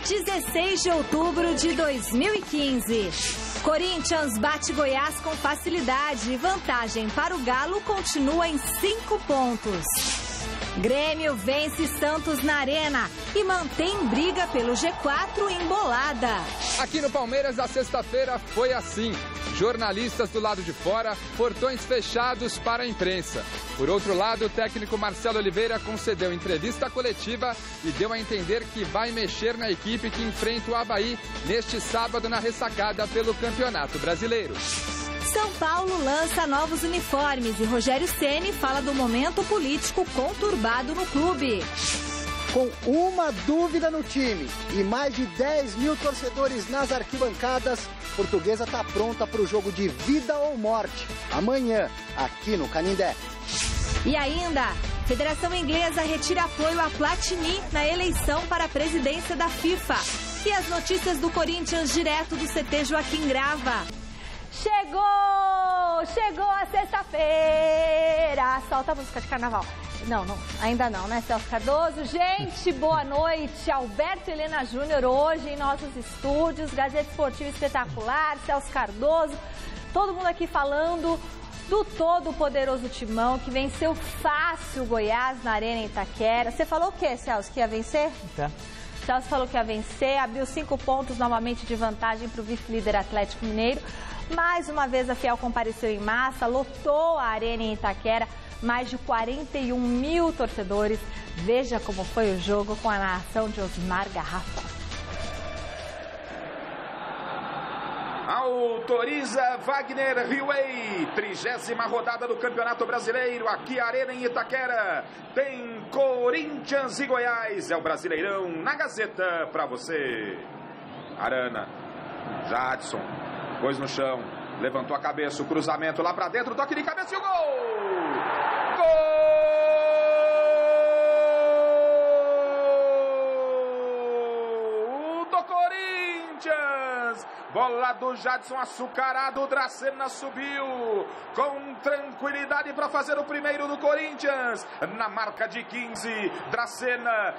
16 de outubro de 2015. Corinthians bate Goiás com facilidade e vantagem para o Galo continua em 5 pontos. Grêmio vence Santos na Arena e mantém briga pelo G4 embolada. Aqui no Palmeiras, a sexta-feira foi assim. Jornalistas do lado de fora, portões fechados para a imprensa. Por outro lado, o técnico Marcelo Oliveira concedeu entrevista coletiva e deu a entender que vai mexer na equipe que enfrenta o Avaí neste sábado na ressacada pelo Campeonato Brasileiro. São Paulo lança novos uniformes e Rogério Ceni fala do momento político conturbado no clube. Com uma dúvida no time e mais de 10 mil torcedores nas arquibancadas, Portuguesa está pronta para o jogo de vida ou morte, amanhã, aqui no Canindé. E ainda, Federação Inglesa retira apoio a Platini na eleição para a presidência da FIFA. E as notícias do Corinthians direto do CT Joaquim Grava. Chegou a sexta-feira. Solta a música de carnaval. Não, ainda não, né, Celso Cardoso? Gente, boa noite. Alberto e Helena Júnior hoje em nossos estúdios. Gazeta Esportiva Espetacular, Celso Cardoso. Todo mundo aqui falando do todo-poderoso Timão, que venceu fácil o Goiás na Arena em Itaquera. Você falou o quê, Celso, que ia vencer? Tá. Celso falou que ia vencer, abriu 5 pontos novamente de vantagem para o vice-líder Atlético Mineiro. Mais uma vez a Fiel compareceu em massa, lotou a Arena em Itaquera, mais de 41 mil torcedores. Veja como foi o jogo com a narração de Osmar Garrafa. Autoriza Wagner Riway, 30ª rodada do Campeonato Brasileiro, aqui Arena em Itaquera. Tem Corinthians e Goiás, é o Brasileirão na Gazeta pra você. Arana, Jadson, pôs no chão, levantou a cabeça, o cruzamento lá pra dentro, toque de cabeça e o gol! Gol do Corinthians! Bola do Jadson açucarado, o Dracena subiu com tranquilidade para fazer o primeiro do Corinthians. Na marca de 15, Dracena,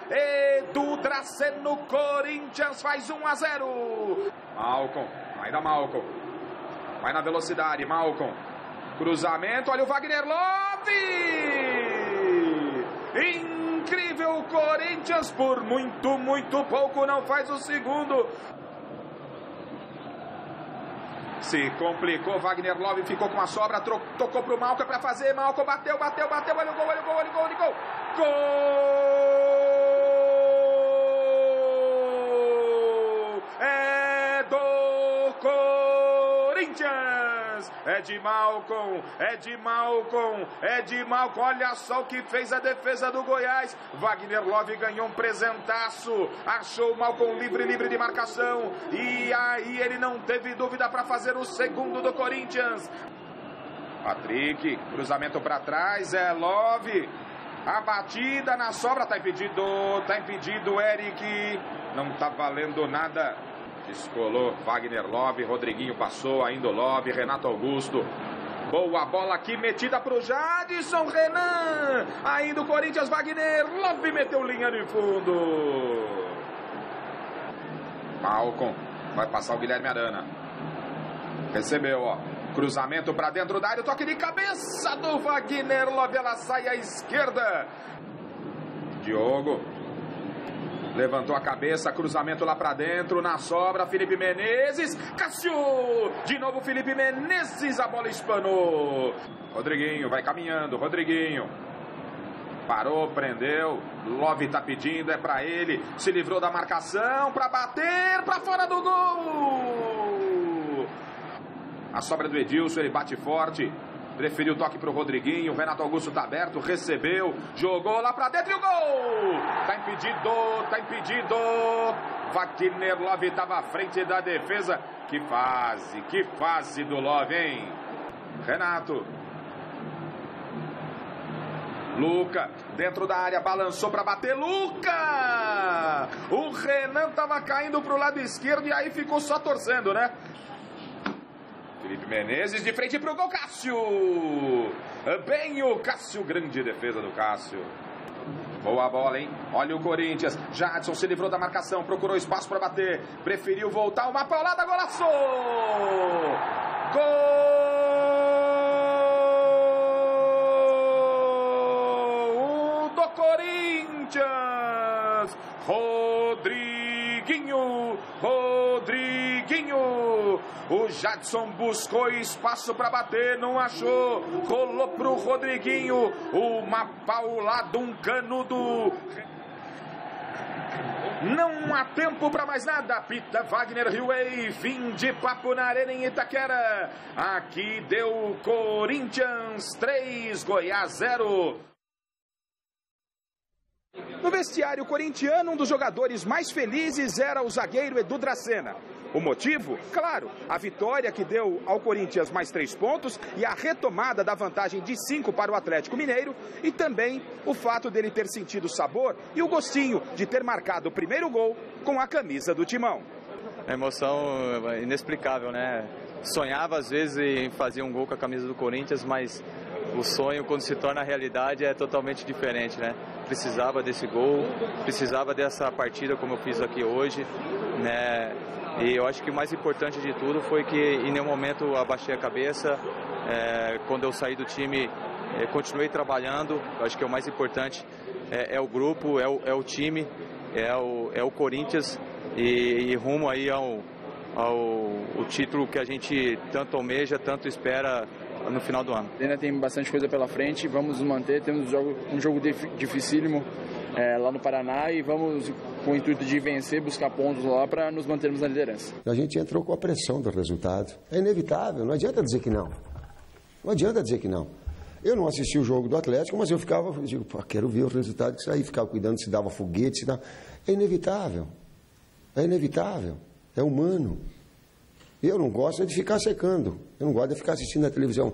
Edu Dracena, o Corinthians faz 1-0. Malcom, ainda Malcom, vai na velocidade, Malcom, cruzamento, olha o Wagner Love! Incrível, o Corinthians por muito pouco não faz o segundo. Se complicou, Wagner Love ficou com a sobra, tocou pro Malcom para fazer, Malcom bateu, olha o gol, gol! É do Corinthians! É de Malcom, olha só o que fez a defesa do Goiás. Wagner Love ganhou um presentaço, achou o Malcom livre de marcação, e aí ele não teve dúvida para fazer o segundo do Corinthians. Patrick, cruzamento para trás, é Love, a batida na sobra, tá impedido, Eric, não tá valendo nada. Descolou Wagner Love, Rodriguinho passou, ainda o Love, Renato Augusto. Boa bola aqui, metida pro Jadson, Renan. Ainda o Corinthians, Wagner Love meteu linha de fundo. Malcom, vai passar o Guilherme Arana. Recebeu, ó. Cruzamento pra dentro da área, toque de cabeça do Wagner Love, ela sai à esquerda. Diogo. Levantou a cabeça, cruzamento lá pra dentro, na sobra, Felipe Menezes, Cássio, de novo Felipe Menezes, a bola espanou. Rodriguinho, vai caminhando, Rodriguinho, parou, prendeu, Love tá pedindo, é pra ele, se livrou da marcação, pra bater, pra fora do gol. A sobra do Edilson, ele bate forte. Preferiu o toque pro Rodriguinho, o Renato Augusto tá aberto, recebeu, jogou lá pra dentro e o gol! Tá impedido! Wagner Love tava à frente da defesa. Que fase do Love, hein? Renato. Luca, dentro da área, balançou pra bater, Luca! O Renan tava caindo pro lado esquerdo e aí ficou só torcendo, né? Felipe Menezes de frente pro gol, Cássio! Bem o Cássio, grande defesa do Cássio. Boa bola, hein? Olha o Corinthians. Jadson se livrou da marcação, procurou espaço para bater. Preferiu voltar, uma paulada, golaço! Gol do Corinthians! Rodriguinho! O Jadson buscou espaço para bater, não achou. Rolou pro Rodriguinho. Uma paulada, um canudo. Não há tempo para mais nada. Pita Wagner Hillway, fim de papo na Arena em Itaquera. Aqui deu Corinthians 3, Goiás 0. No vestiário corintiano, um dos jogadores mais felizes era o zagueiro Edu Dracena. O motivo? Claro, a vitória que deu ao Corinthians mais 3 pontos e a retomada da vantagem de 5 para o Atlético Mineiro e também o fato dele ter sentido o sabor e o gostinho de ter marcado o primeiro gol com a camisa do Timão. A emoção inexplicável, né? Sonhava às vezes em fazer um gol com a camisa do Corinthians, mas o sonho, quando se torna realidade, é totalmente diferente, né? Precisava desse gol, precisava dessa partida como eu fiz aqui hoje, né? E eu acho que o mais importante de tudo foi que em nenhum momento eu abaixei a cabeça. Quando eu saí do time, continuei trabalhando. Eu acho que o mais importante é o grupo, é o time, é o Corinthians e rumo aí ao título que a gente tanto almeja, tanto espera no final do ano. Ainda tem bastante coisa pela frente, vamos nos manter, temos um jogo dificílimo lá no Paraná e vamos com o intuito de vencer, buscar pontos lá para nos mantermos na liderança. A gente entrou com a pressão do resultado. É inevitável, não adianta dizer que não. Não adianta dizer que não. Eu não assisti o jogo do Atlético, mas eu digo, quero ver o resultado disso aí, ficava cuidando se dava foguete, se dava... É inevitável, é humano. Eu não gosto de ficar secando, eu não gosto de ficar assistindo a televisão,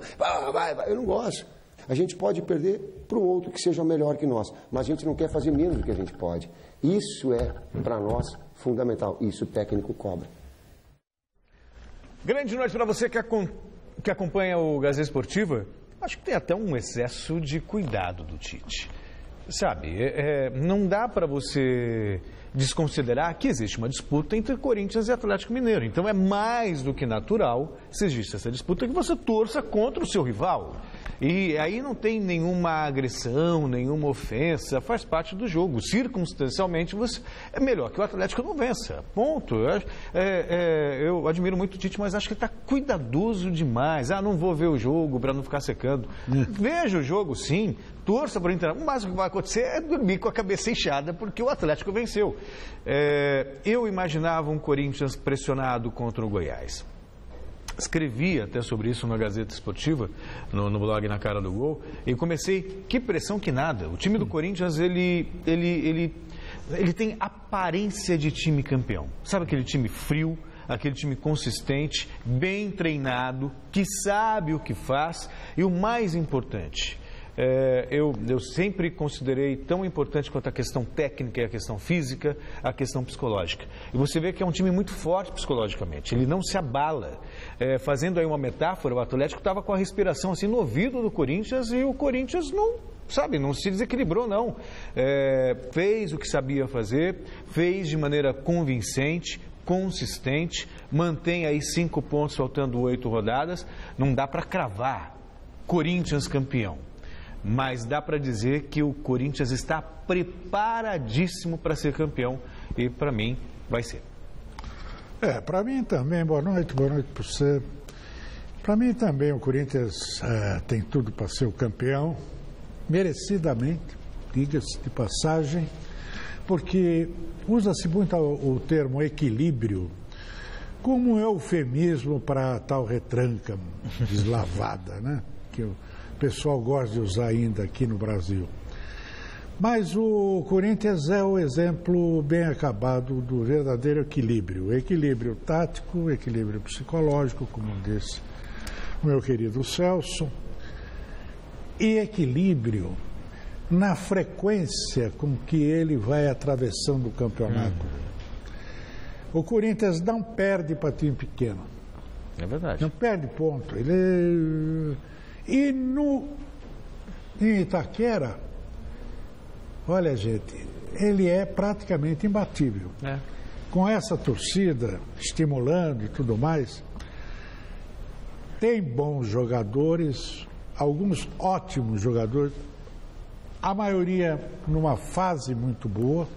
vai, eu não gosto. A gente pode perder para o outro que seja melhor que nós, mas a gente não quer fazer menos do que a gente pode. Isso é, para nós, fundamental. Isso o técnico cobra. Grande noite para você que acompanha o Gazeta Esportiva. Acho que tem até um excesso de cuidado do Tite. Sabe, não dá para você desconsiderar que existe uma disputa entre Corinthians e Atlético Mineiro. Então é mais do que natural, se existe essa disputa, que você torça contra o seu rival. E aí não tem nenhuma agressão, nenhuma ofensa, faz parte do jogo. Circunstancialmente, é melhor que o Atlético não vença. Ponto. Eu admiro muito o Tite, mas acho que ele está cuidadoso demais. Não vou ver o jogo para não ficar secando. Veja o jogo, sim. Torça para o Inter. O máximo que vai acontecer é dormir com a cabeça inchada, porque o Atlético venceu. Eu imaginava um Corinthians pressionado contra o Goiás. Escrevi até sobre isso na Gazeta Esportiva, no blog Na Cara do Gol, e comecei, que pressão que nada. O time do Corinthians, ele tem aparência de time campeão. Sabe aquele time frio, aquele time consistente, bem treinado, que sabe o que faz, e o mais importante... Eu sempre considerei tão importante quanto a questão técnica e a questão física, a questão psicológica. E você vê que é um time muito forte psicologicamente, ele não se abala. Fazendo aí uma metáfora, o Atlético estava com a respiração assim no ouvido do Corinthians e o Corinthians não se desequilibrou não. Fez o que sabia fazer, fez de maneira convincente, consistente, mantém aí 5 pontos faltando 8 rodadas. Não dá para cravar Corinthians campeão. Mas dá para dizer que o Corinthians está preparadíssimo para ser campeão e para mim vai ser. Para mim também, boa noite para você. Para mim também o Corinthians tem tudo para ser o campeão, merecidamente, diga-se de passagem, porque usa-se muito o termo equilíbrio como um eufemismo para tal retranca deslavada, né? Que o pessoal gosta de usar ainda aqui no Brasil. Mas o Corinthians é o exemplo bem acabado do verdadeiro equilíbrio. Equilíbrio tático, equilíbrio psicológico, como disse o meu querido Celso, e equilíbrio na frequência com que ele vai atravessando o campeonato. O Corinthians não perde para time pequeno. É verdade. Não perde ponto. E em Itaquera, olha, gente, ele é praticamente imbatível. Com essa torcida estimulando e tudo mais, tem bons jogadores, alguns ótimos jogadores, a maioria numa fase muito boa,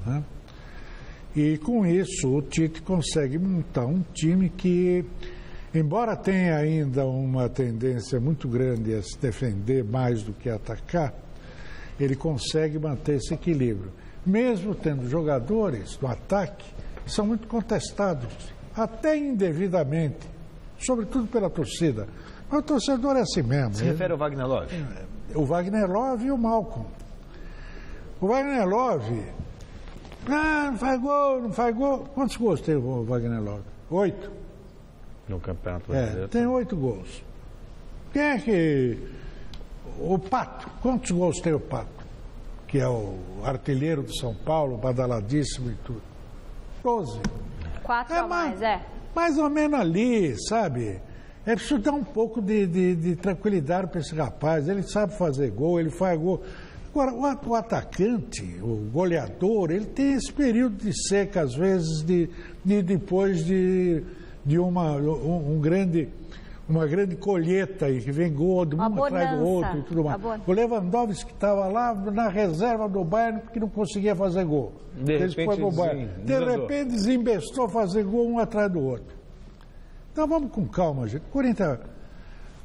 né? E com isso o Tite consegue montar um time que, embora tenha ainda uma tendência muito grande a se defender mais do que atacar, ele consegue manter esse equilíbrio. Mesmo tendo jogadores no ataque que são muito contestados, até indevidamente, sobretudo pela torcida. Mas o torcedor é assim mesmo. Se refere ao Wagner Love? O Wagner Love e o Malcom. O Wagner Love, não faz gol, não faz gol. Quantos gols tem o Wagner Love? 8. No Campeonato Brasileiro. Tem 8 gols. Quem é que... O Pato. Quantos gols tem o Pato? Que é o artilheiro do São Paulo, badaladíssimo e tudo. 12. 4 a mais, Mais ou menos ali, sabe? É preciso dar um pouco de tranquilidade para esse rapaz. Ele sabe fazer gol, ele faz gol. Agora, o atacante, o goleador, ele tem esse período de seca, às vezes, depois de uma grande colheita aí, que vem gol de um atrás do outro e tudo mais. O Lewandowski que estava lá na reserva do Bayern porque não conseguia fazer gol. De repente desembestou fazer gol um atrás do outro. Então vamos com calma, gente. O Corinthians,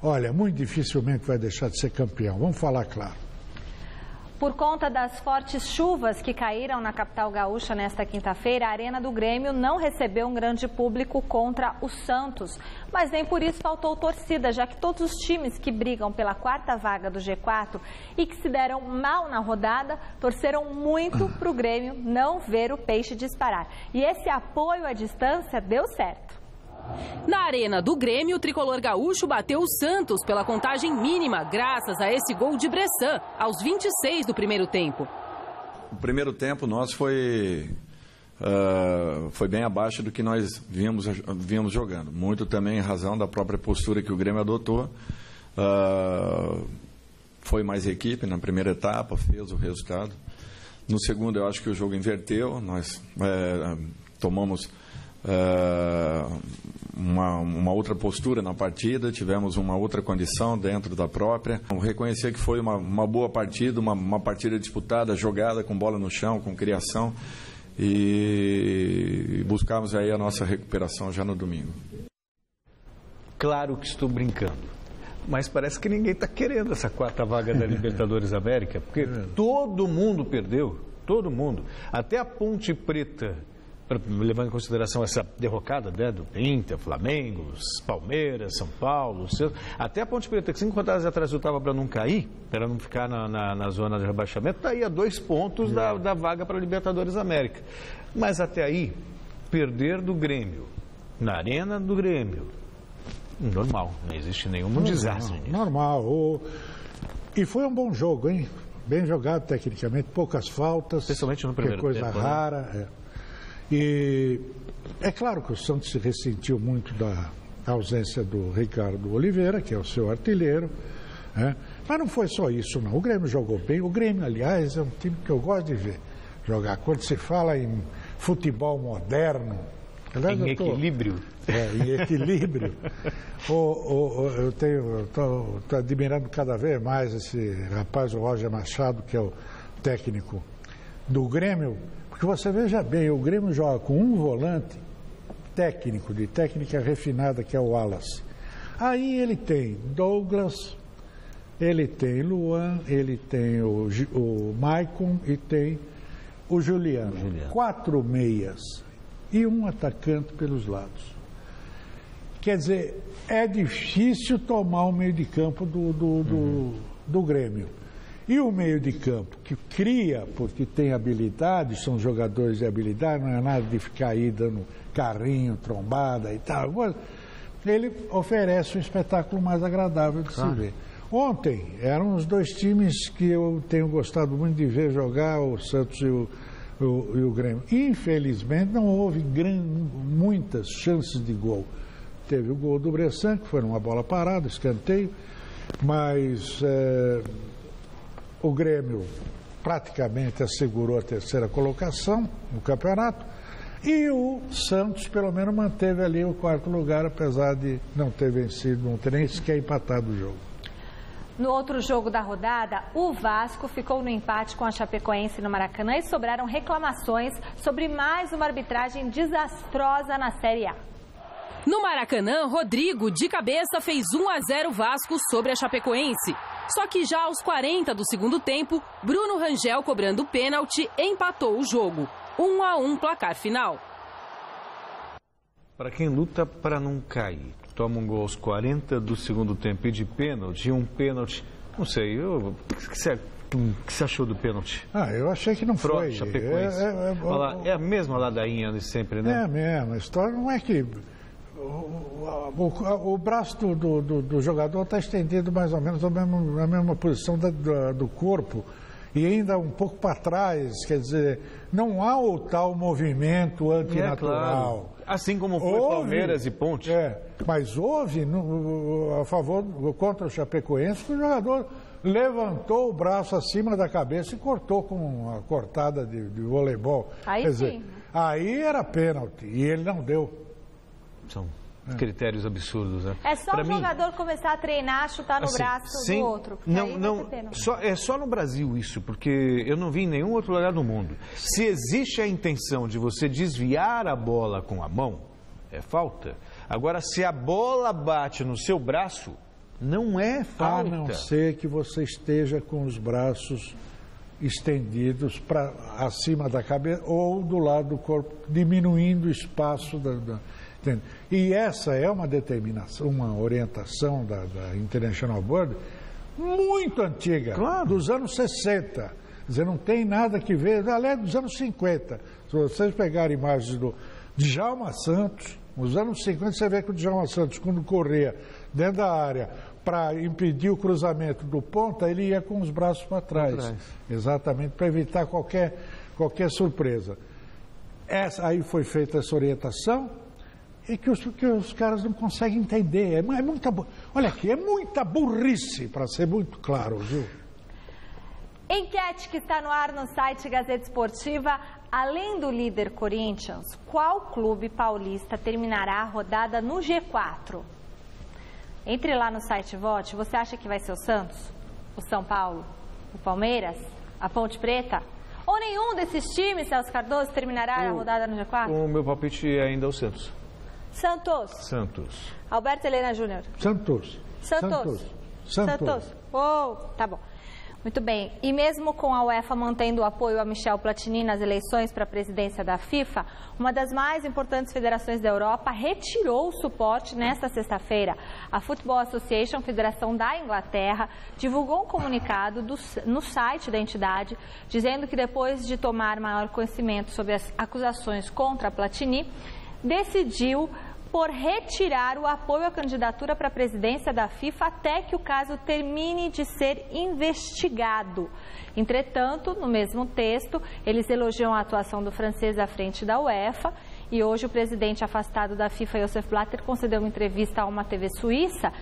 olha, muito dificilmente vai deixar de ser campeão, vamos falar claro. Por conta das fortes chuvas que caíram na capital gaúcha nesta quinta-feira, a Arena do Grêmio não recebeu um grande público contra o Santos. Mas nem por isso faltou torcida, já que todos os times que brigam pela 4ª vaga do G4 e que se deram mal na rodada, torceram muito para o Grêmio não ver o peixe disparar. E esse apoio à distância deu certo. Na Arena do Grêmio, o tricolor gaúcho bateu o Santos pela contagem mínima, graças a esse gol de Bressan, aos 26 do primeiro tempo. O primeiro tempo nosso foi bem abaixo do que nós vínhamos jogando. Muito também em razão da própria postura que o Grêmio adotou. Foi mais equipe na primeira etapa, fez o resultado. No segundo, eu acho que o jogo inverteu. Nós tomamos uma outra postura na partida, tivemos uma outra condição dentro da própria. Reconhecer que foi uma boa partida, uma partida disputada, jogada com bola no chão, com criação, e buscamos aí a nossa recuperação já no domingo. Claro que estou brincando, mas parece que ninguém está querendo essa 4ª vaga da Libertadores América, porque todo mundo perdeu, todo mundo, até a Ponte Preta, levando em consideração essa derrocada, né, do Inter, Flamengo, Palmeiras, São Paulo, até a Ponte Preta, que 5 rodadas atrás lutava para não cair, para não ficar na zona de rebaixamento, está aí a 2 pontos da vaga para a Libertadores América. Mas até aí, perder do Grêmio, na Arena do Grêmio, normal, não existe nenhum desastre nisso. Normal. E foi um bom jogo, hein? Bem jogado tecnicamente, poucas faltas. Especialmente no primeiro tempo. Que coisa rara, né? E é claro que o Santos se ressentiu muito da ausência do Ricardo Oliveira, que é o seu artilheiro, né? Mas não foi só isso, não. O Grêmio jogou bem. O Grêmio, aliás, é um time que eu gosto de ver jogar. Quando se fala em futebol moderno... Em equilíbrio. Em equilíbrio. Eu estou admirando cada vez mais esse rapaz, o Roger Machado, que é o técnico do Grêmio. Porque você veja bem, o Grêmio joga com um volante técnico, de técnica refinada, que é o Wallace. Aí ele tem Douglas, ele tem Luan, ele tem o Maicon e tem o Juliano. 4 meias e um atacante pelos lados. Quer dizer, é difícil tomar o meio de campo do Grêmio. E o meio de campo, que cria, porque tem habilidade, são jogadores de habilidade, não é nada de ficar aí dando carrinho, trombada e tal. Ele oferece um espetáculo mais agradável de se ver. Ontem, eram os 2 times que eu tenho gostado muito de ver jogar, o Santos e o Grêmio. Infelizmente, não houve muitas chances de gol. Teve o gol do Bressan, que foi numa bola parada, escanteio, mas... o Grêmio praticamente assegurou a terceira colocação no campeonato, e o Santos pelo menos manteve ali o quarto lugar, apesar de não ter vencido, não ter nem sequer empatado o jogo. No outro jogo da rodada, o Vasco ficou no empate com a Chapecoense no Maracanã e sobraram reclamações sobre mais uma arbitragem desastrosa na Série A. No Maracanã, Rodrigo, de cabeça, fez 1-0 Vasco sobre a Chapecoense. Só que já aos 40 do segundo tempo, Bruno Rangel, cobrando pênalti, empatou o jogo. 1-1 placar final. Para quem luta para não cair, toma um gol aos 40 do segundo tempo e de pênalti, um pênalti, não sei, o que você achou do pênalti? Eu achei que não foi. Chapecoense. É a mesma ladainha de sempre, né? É a mesma história, não é que o braço do jogador está estendido mais ou menos na mesma posição do corpo e ainda um pouco para trás, quer dizer, não há o tal movimento antinatural. Claro. Assim como foi Palmeiras e Ponte. Mas houve a favor contra o Chapecoense, que o jogador levantou o braço acima da cabeça e cortou com uma cortada de voleibol. Aí quer sim. Dizer, aí era pênalti e ele não deu. São critérios absurdos, né? É só jogador começar a treinar, chutar no braço do outro. É só no Brasil isso, porque eu não vi em nenhum outro lugar do mundo. Se existe a intenção de você desviar a bola com a mão, é falta. Agora, se a bola bate no seu braço, não é falta. A não ser que você esteja com os braços estendidos para acima da cabeça ou do lado do corpo, diminuindo o espaço E essa é uma determinação, uma orientação da International Board muito antiga, dos anos 60. Quer dizer, não tem nada que ver, aliás, dos anos 50. Se vocês pegarem imagens do Djalma Santos, nos anos 50 você vê que o Djalma Santos, quando corria dentro da área para impedir o cruzamento do ponta, ele ia com os braços para trás. Exatamente, para evitar qualquer surpresa. Aí foi feita essa orientação, e que os caras não conseguem entender. Olha aqui, é muita burrice, para ser muito claro, viu? Enquete que está no ar no site Gazeta Esportiva. Além do líder Corinthians, qual clube paulista terminará a rodada no G4? Entre lá no site e vote. Você acha que vai ser o Santos? O São Paulo? O Palmeiras? A Ponte Preta? Ou nenhum desses times, Celso Cardoso, terminará a rodada no G4? O meu palpite é ainda o Santos. Santos. Alberto Helena Júnior. Santos. Tá bom. Muito bem. E mesmo com a UEFA mantendo o apoio a Michel Platini nas eleições para a presidência da FIFA, uma das mais importantes federações da Europa retirou o suporte nesta sexta-feira. A Football Association, federação da Inglaterra, divulgou um comunicado no site da entidade, dizendo que depois de tomar maior conhecimento sobre as acusações contra Platini, decidiu por retirar o apoio à candidatura para a presidência da FIFA até que o caso termine de ser investigado. Entretanto, no mesmo texto, eles elogiam a atuação do francês à frente da UEFA e hoje o presidente afastado da FIFA, Josef Blatter, concedeu uma entrevista a uma TV suíça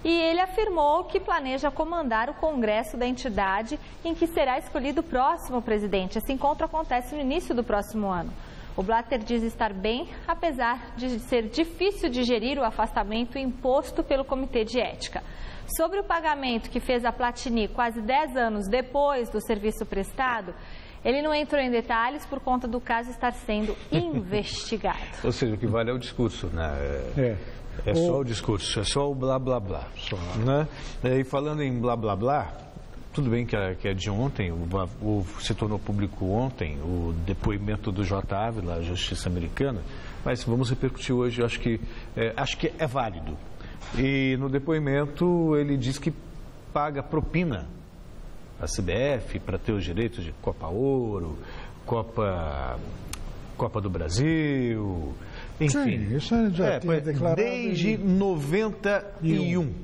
e ele afirmou que planeja comandar o congresso da entidade em que será escolhido o próximo presidente. Esse encontro acontece no início do próximo ano. O Blatter diz estar bem, apesar de ser difícil digerir o afastamento imposto pelo Comitê de Ética. Sobre o pagamento que fez a Platini quase 10 anos depois do serviço prestado, ele não entrou em detalhes por conta do caso estar sendo investigado. Ou seja, o que vale é o discurso, né? É só o discurso, é só o blá blá blá. Né? E falando em blá blá blá, tudo bem que é de ontem, se tornou público ontem o depoimento do J. Ávila, a Justiça Americana, mas vamos repercutir hoje, acho que é válido. E no depoimento ele diz que paga propina à CBF para ter os direitos de Copa Ouro, Copa do Brasil, enfim. Sim, isso já tinha declarado. Desde 91.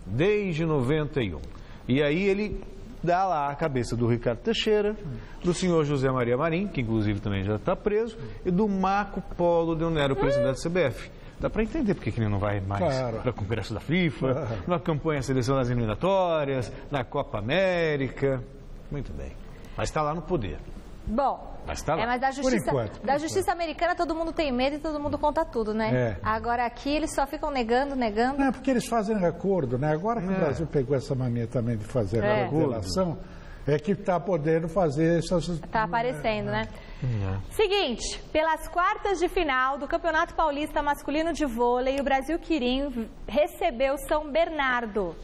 Desde 91. E aí ele dá lá a cabeça do Ricardo Teixeira, do senhor José Maria Marim, que inclusive também já está preso, e do Marco Polo Del Nero, presidente da CBF. Dá para entender porque que ele não vai mais para o Congresso da FIFA, na campanha seleção das eliminatórias, na Copa América. Muito bem. Mas está lá no poder. Bom, mas tá lá. Mas da justiça americana todo mundo tem medo e todo mundo conta tudo, né? Agora aqui eles só ficam negando. Não, é porque eles fazem acordo, né? Agora que o Brasil pegou essa mania também de fazer revelação, é que está podendo fazer essas... Está aparecendo, né? Seguinte, pelas quartas de final do Campeonato Paulista Masculino de Vôlei, o Brasil Quirim recebeu São Bernardo.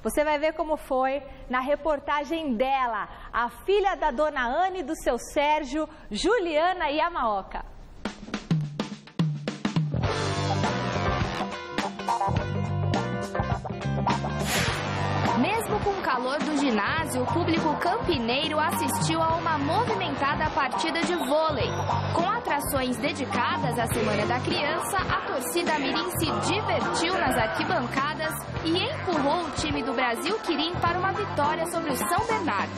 Você vai ver como foi na reportagem dela, a filha da dona Anne e do seu Sérgio, Juliana Yamaoka. Mesmo com o calor do ginásio, o público campineiro assistiu a uma movimentada partida de vôlei. Com atrações dedicadas à Semana da Criança, a torcida mirim se divertiu nas arquibancadas e empurrou o time do Brasil Quirim para uma vitória sobre o São Bernardo.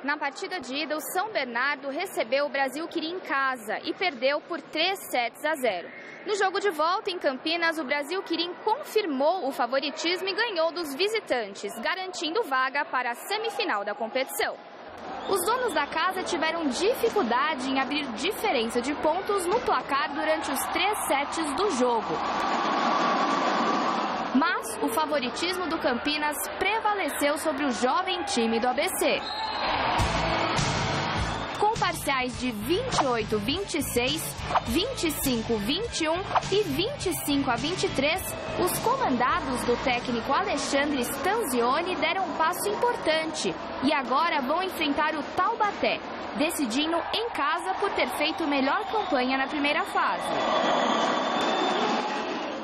Na partida de ida, o São Bernardo recebeu o Brasil Quirim em casa e perdeu por 3-0. No jogo de volta em Campinas, o Brasil Quirim confirmou o favoritismo e ganhou dos visitantes, garantindo vaga para a semifinal da competição. Os donos da casa tiveram dificuldade em abrir diferença de pontos no placar durante os 3 sets do jogo. Mas o favoritismo do Campinas prevaleceu sobre o jovem time do ABC. Com parciais de 28-26, 25-21 e 25-23, os comandados do técnico Alexandre Stanzioni deram um passo importante e agora vão enfrentar o Taubaté, decidindo em casa por ter feito melhor campanha na primeira fase.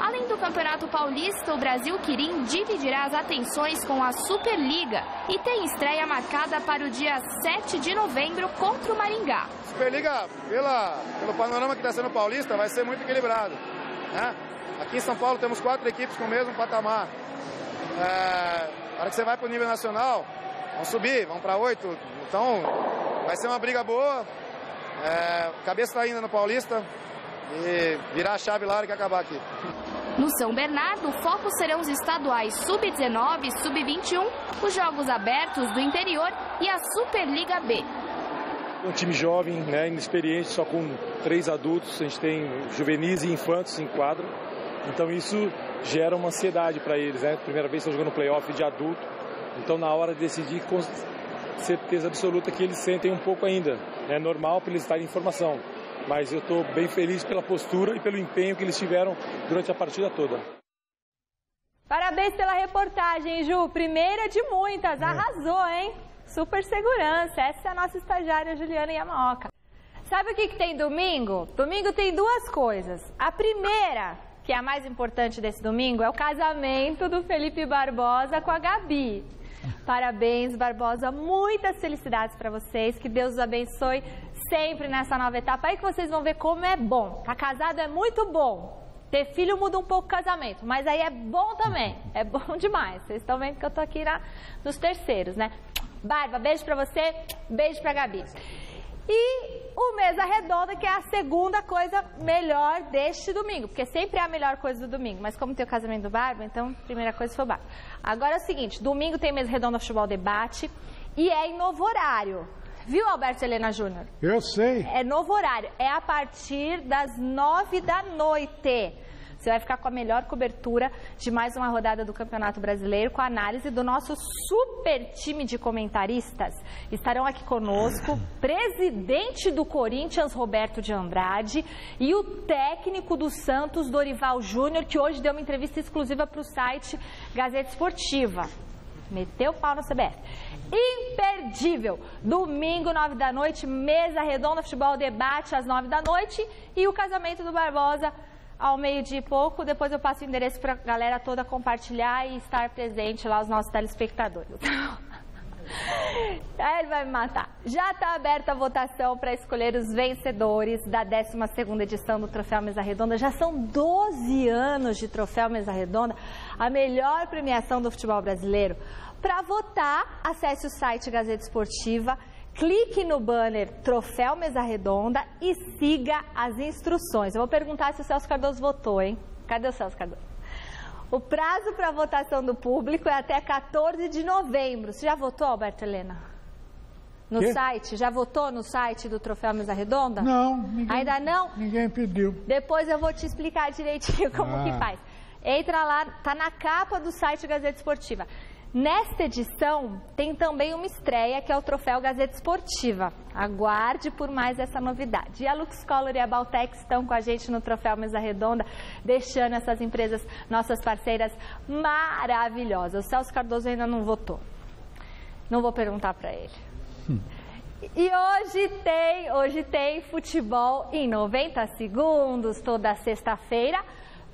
Além do Campeonato Paulista, o Brasil Quirim dividirá as atenções com a Superliga e tem estreia marcada para o dia 7 de novembro contra o Maringá. Superliga, pelo panorama que está sendo paulista, vai ser muito equilibrado, né? Aqui em São Paulo temos 4 equipes com o mesmo patamar. Na hora que você vai para o nível nacional, vão subir, vão para 8. Então, vai ser uma briga boa. Cabeça está ainda no Paulista e virar a chave lá hora que acabar aqui. No São Bernardo, o foco serão os estaduais Sub-19 e Sub-21, os Jogos Abertos do Interior e a Superliga B. Um time jovem, né, inexperiente, só com 3 adultos, a gente tem juvenis e infantos em quadro, então isso gera uma ansiedade para eles, né? Primeira vez que estão jogando playoff de adulto, então na hora de decidir, com certeza absoluta que eles sentem um pouco ainda, é normal para eles estarem em formação. Mas eu estou bem feliz pela postura e pelo empenho que eles tiveram durante a partida toda. Parabéns pela reportagem, Ju. Primeira de muitas. Arrasou, hein? Super segurança. Essa é a nossa estagiária Juliana Yamaoka. Sabe o que tem domingo? Domingo tem 2 coisas. A primeira, que é a mais importante desse domingo, é o casamento do Felipe Barbosa com a Gabi. Parabéns, Barbosa. Muitas felicidades para vocês. Que Deus os abençoe sempre nessa nova etapa. Aí que vocês vão ver como é bom. Tá casado é muito bom. Ter filho muda um pouco o casamento, mas aí é bom também. É bom demais. Vocês estão vendo que eu tô aqui nos terceiros, né? Barba, beijo pra você, beijo pra Gabi. E o Mesa Redonda, que é a segunda coisa melhor deste domingo, porque sempre é a melhor coisa do domingo, mas como tem o casamento do Barba, então a primeira coisa foi o Barba. Agora é o seguinte, domingo tem Mesa Redonda Futebol Debate e é em novo horário. Viu, Alberto Helena Júnior? Eu sei. É novo horário, é a partir das 9 da noite. Você vai ficar com a melhor cobertura de mais uma rodada do Campeonato Brasileiro, com a análise do nosso super time de comentaristas. Estarão aqui conosco, presidente do Corinthians, Roberto de Andrade, e o técnico do Santos, Dorival Júnior, que hoje deu uma entrevista exclusiva para o site Gazeta Esportiva. Meteu o pau na CBF. Imperdível! Domingo, 9 da noite, Mesa Redonda, Futebol Debate, às 9 da noite, e o casamento do Barbosa ao meio-dia e pouco. Depois eu passo o endereço para a galera toda compartilhar e estar presente lá, os nossos telespectadores. Aí ele vai me matar. Já está aberta a votação para escolher os vencedores da 12ª edição do Troféu Mesa Redonda. Já são 12 anos de Troféu Mesa Redonda, a melhor premiação do futebol brasileiro. Para votar, acesse o site Gazeta Esportiva, clique no banner Troféu Mesa Redonda e siga as instruções. Eu vou perguntar se o Celso Cardoso votou, hein? Cadê o Celso Cardoso? O prazo para votação do público é até 14 de novembro. Você já votou, Alberto Helena? No site? Já votou no site do Troféu Mesa Redonda? Não. Ainda não? Ninguém pediu. Depois eu vou te explicar direitinho como que faz. Entra lá, tá na capa do site Gazeta Esportiva. Nesta edição, tem também uma estreia, que é o Troféu Gazeta Esportiva. Aguarde por mais essa novidade. E a Lux Color e a Baltec estão com a gente no Troféu Mesa Redonda, deixando essas empresas, nossas parceiras, maravilhosas. O Celso Cardoso ainda não votou. Não vou perguntar para ele. E hoje tem futebol em 90 segundos, toda sexta-feira.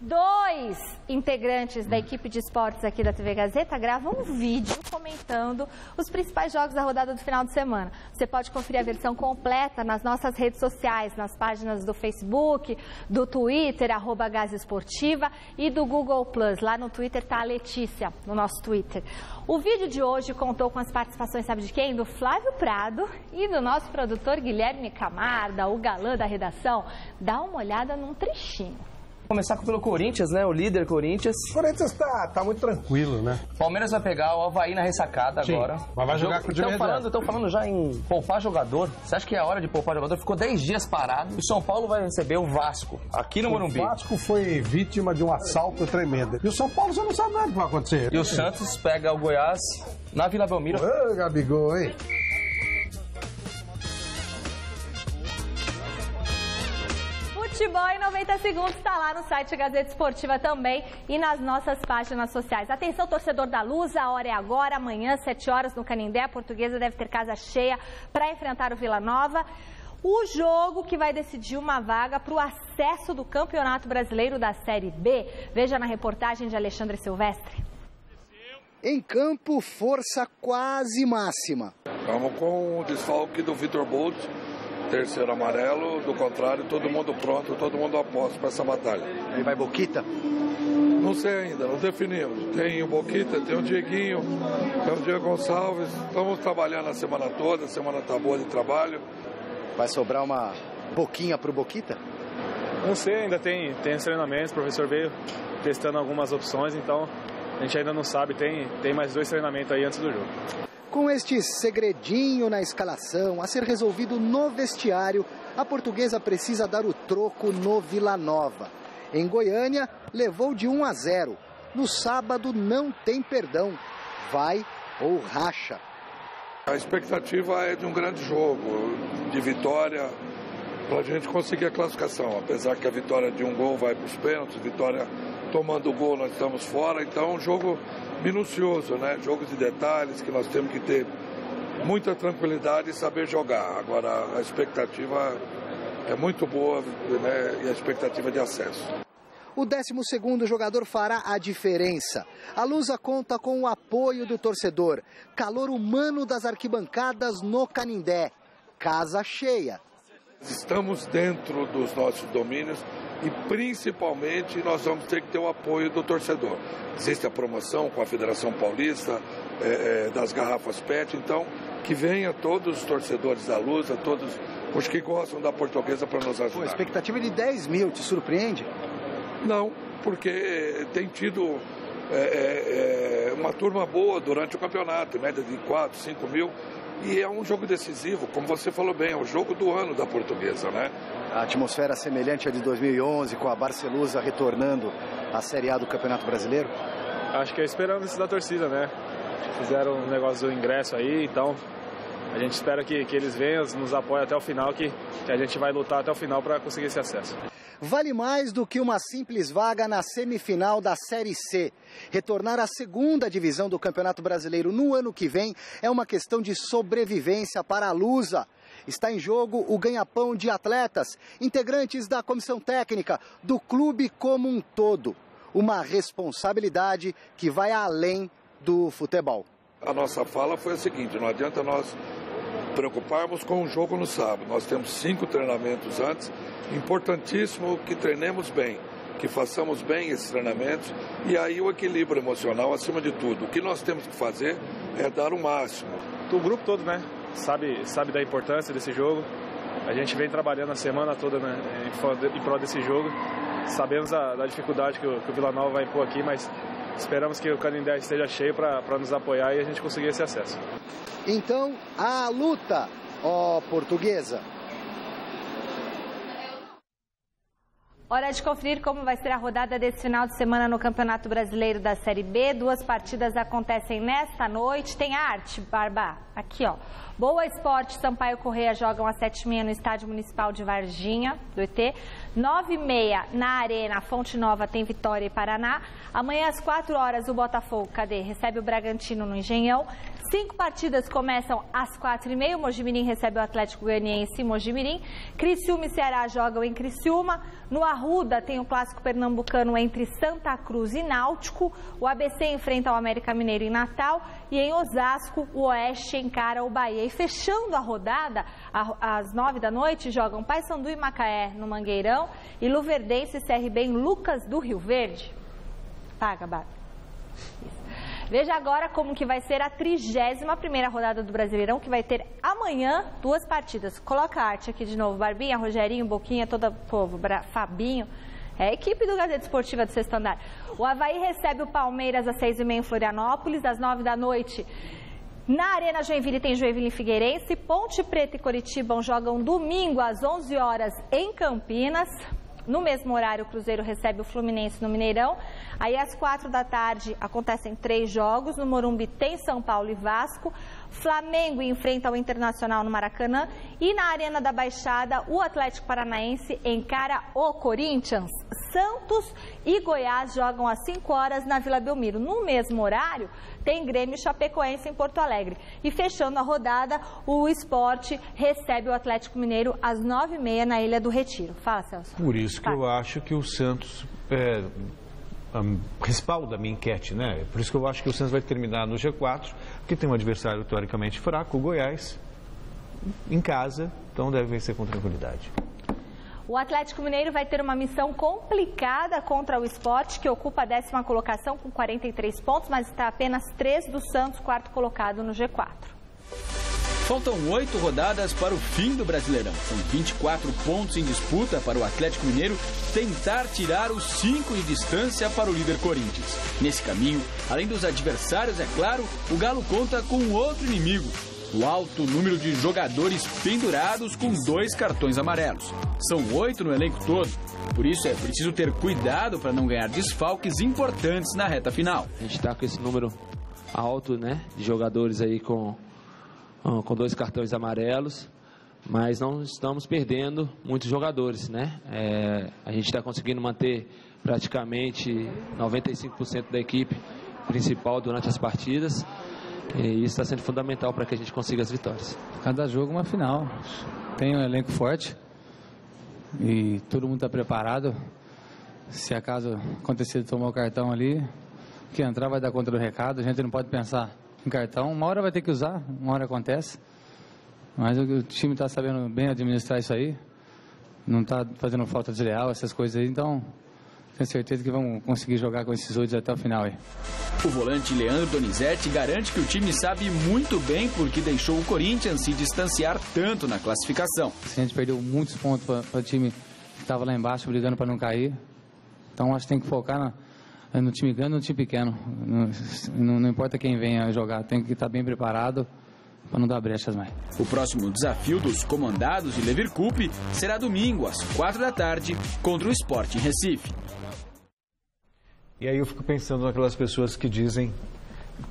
2 integrantes da equipe de esportes aqui da TV Gazeta gravam um vídeo comentando os principais jogos da rodada do final de semana. Você pode conferir a versão completa nas nossas redes sociais, nas páginas do Facebook, do Twitter, @Gazesportiva, e do Google+. Lá no Twitter está a Letícia, no nosso Twitter. O vídeo de hoje contou com as participações, sabe de quem? Do Flávio Prado e do nosso produtor Guilherme Camarda, o galã da redação. Dá uma olhada num trechinho. Começar pelo Corinthians, né? O líder Corinthians. O Corinthians tá muito tranquilo, né? Palmeiras vai pegar o Avaí na ressacada agora. Mas vai jogar com o time Estão falando já em poupar jogador. Você acha que é a hora de poupar jogador? Ficou 10 dias parado. O São Paulo vai receber o Vasco, aqui no Morumbi. O Vasco foi vítima de um assalto tremendo. E o São Paulo, você não sabe nada o que vai acontecer. E o Santos pega o Goiás na Vila Belmiro. Ô, Gabigol, hein? Futebol em 90 segundos está lá no site Gazeta Esportiva também e nas nossas páginas sociais. Atenção, torcedor da Luz, a hora é agora, amanhã, 7 horas no Canindé. A Portuguesa deve ter casa cheia para enfrentar o Vila Nova. O jogo que vai decidir uma vaga para o acesso do Campeonato Brasileiro da Série B. Veja na reportagem de Alexandre Silvestre. Em campo, força quase máxima. Estamos com o desfalque do Vitor Bolt. Terceiro amarelo, do contrário, todo mundo pronto, todo mundo aposto para essa batalha. Aí vai Boquita? Não sei ainda, não definimos. Tem o Boquita, tem o Dieguinho, tem o Diego Gonçalves. Estamos trabalhando a semana toda, a semana está boa de trabalho. Vai sobrar uma boquinha para o Boquita? Não sei, ainda tem treinamentos, o professor veio testando algumas opções, então a gente ainda não sabe, tem mais 2 treinamentos aí antes do jogo. Com este segredinho na escalação a ser resolvido no vestiário, a Portuguesa precisa dar o troco no Vila Nova. Em Goiânia, levou de 1-0. No sábado, não tem perdão. Vai ou racha. A expectativa é de um grande jogo, de vitória, para a gente conseguir a classificação. Apesar que a vitória de um gol vai para os pênaltis, vitória tomando o gol nós estamos fora, então é um jogo minucioso, né? Jogo de detalhes que nós temos que ter muita tranquilidade e saber jogar. Agora a expectativa é muito boa, né? E a expectativa de acesso. O 12º jogador fará a diferença. A Lusa conta com o apoio do torcedor. Calor humano das arquibancadas no Canindé. Casa cheia. Estamos dentro dos nossos domínios e principalmente nós vamos ter que ter o apoio do torcedor. Existe a promoção com a Federação Paulista das garrafas PET, então que venha todos os torcedores da Lusa, todos os que gostam da Portuguesa para nos ajudar. A expectativa é de 10 mil, te surpreende? Não, porque tem tido uma turma boa durante o campeonato, média de 4, 5 mil. E é um jogo decisivo, como você falou bem, é o jogo do ano da Portuguesa, né? A atmosfera semelhante à de 2011, com a Barcelusa retornando à Série A do Campeonato Brasileiro? Acho que é esperando isso da torcida, né? Fizeram um negócio do ingresso aí, então a gente espera que eles venham, nos apoiem até o final, que a gente vai lutar até o final para conseguir esse acesso. Vale mais do que uma simples vaga na semifinal da Série C. Retornar à segunda divisão do Campeonato Brasileiro no ano que vem é uma questão de sobrevivência para a Lusa. Está em jogo o ganha-pão de atletas, integrantes da comissão técnica, do clube como um todo. Uma responsabilidade que vai além do futebol. A nossa fala foi a seguinte: não adianta nós preocuparmos com o jogo no sábado. Nós temos 5 treinamentos antes. Importantíssimo que treinemos bem, que façamos bem esses treinamentos e aí o equilíbrio emocional acima de tudo. O que nós temos que fazer é dar o máximo. O grupo todo, né? Sabe da importância desse jogo. A gente vem trabalhando a semana toda, né, em prol desse jogo. Sabemos da dificuldade que o Vila Nova vai impor aqui, mas esperamos que o Canindé esteja cheio para nos apoiar e a gente conseguir esse acesso. Então, a luta, ó Portuguesa. Hora de conferir como vai ser a rodada desse final de semana no Campeonato Brasileiro da Série B. 2 partidas acontecem nesta noite. Tem arte, Barba. Aqui, ó. Boa Esporte e Sampaio Corrêa jogam às 7h30 no Estádio Municipal de Varginha, do ET. 9h30 na Arena Fonte Nova tem Vitória e Paraná. Amanhã às 4 horas o Botafogo, recebe o Bragantino no Engenhão. 5 partidas começam às 4h30. O Mojimirim recebe o Atlético Goianiense em Mojimirim. Criciúma e Ceará jogam em Criciúma. No Arruda tem o clássico pernambucano entre Santa Cruz e Náutico. O ABC enfrenta o América Mineiro em Natal. E em Osasco, o Oeste encara o Bahia. E fechando a rodada, às 9 da noite, jogam Paysandu e Macaé no Mangueirão. E Luverdense e CRB em Lucas do Rio Verde. Paga, Bárbara. Veja agora como que vai ser a 31ª rodada do Brasileirão, que vai ter amanhã 2 partidas. Coloca a arte aqui de novo, Barbinha, Rogerinho, Boquinha, todo o povo, Fabinho. É a equipe do Gazeta Esportiva do Sexto Andar. O Avaí recebe o Palmeiras às 6h30 em Florianópolis, às 9 da noite. Na Arena Joinville tem Joinville e Figueirense. Ponte Preta e Coritiba jogam domingo às 11 horas em Campinas. No mesmo horário, o Cruzeiro recebe o Fluminense no Mineirão. Aí, às 4 da tarde, acontecem 3 jogos. No Morumbi tem São Paulo e Vasco. Flamengo enfrenta o Internacional no Maracanã. E na Arena da Baixada, o Atlético Paranaense encara o Corinthians. Santos e Goiás jogam às 5 horas na Vila Belmiro. No mesmo horário, tem Grêmio e Chapecoense em Porto Alegre. E fechando a rodada, o Sport recebe o Atlético Mineiro às 9h30 na Ilha do Retiro. Fala, Celso. Por isso que eu acho que o Santos respalda a minha enquete, né? Por isso que eu acho que o Santos vai terminar no G4, porque tem um adversário teoricamente fraco, o Goiás, em casa, então deve vencer com tranquilidade. O Atlético Mineiro vai ter uma missão complicada contra o Sport, que ocupa a 10ª colocação com 43 pontos, mas está apenas 3 do Santos, 4º colocado no G4. Faltam 8 rodadas para o fim do Brasileirão. São 24 pontos em disputa para o Atlético Mineiro tentar tirar os 5 de distância para o líder Corinthians. Nesse caminho, além dos adversários, é claro, o Galo conta com outro inimigo. O alto número de jogadores pendurados com 2 cartões amarelos. São 8 no elenco todo. Por isso é preciso ter cuidado para não ganhar desfalques importantes na reta final. A gente está com esse número alto, né, de jogadores aí com 2 cartões amarelos, mas não estamos perdendo muitos jogadores, né? A gente está conseguindo manter praticamente 95% da equipe principal durante as partidas. E isso está sendo fundamental para que a gente consiga as vitórias. Cada jogo uma final. Tem um elenco forte e todo mundo está preparado. Se acaso acontecer de tomar o cartão ali, que entrar vai dar conta do recado. A gente não pode pensar em cartão. Uma hora vai ter que usar, uma hora acontece. Mas o time está sabendo bem administrar isso aí. Não está fazendo falta desleal, essas coisas aí. Então, tenho certeza que vamos conseguir jogar com esses 8 até o final aí. O volante Leandro Donizete garante que o time sabe muito bem por que deixou o Corinthians se distanciar tanto na classificação. A gente perdeu muitos pontos para o time que estava lá embaixo brigando para não cair. Então acho que tem que focar no time grande e no time pequeno. Não importa quem venha jogar, tem que estar bem preparado para não dar brechas mais. O próximo desafio dos comandados de Levir Coupe será domingo às 4 da tarde contra o Sport em Recife. E aí eu fico pensando naquelas pessoas que dizem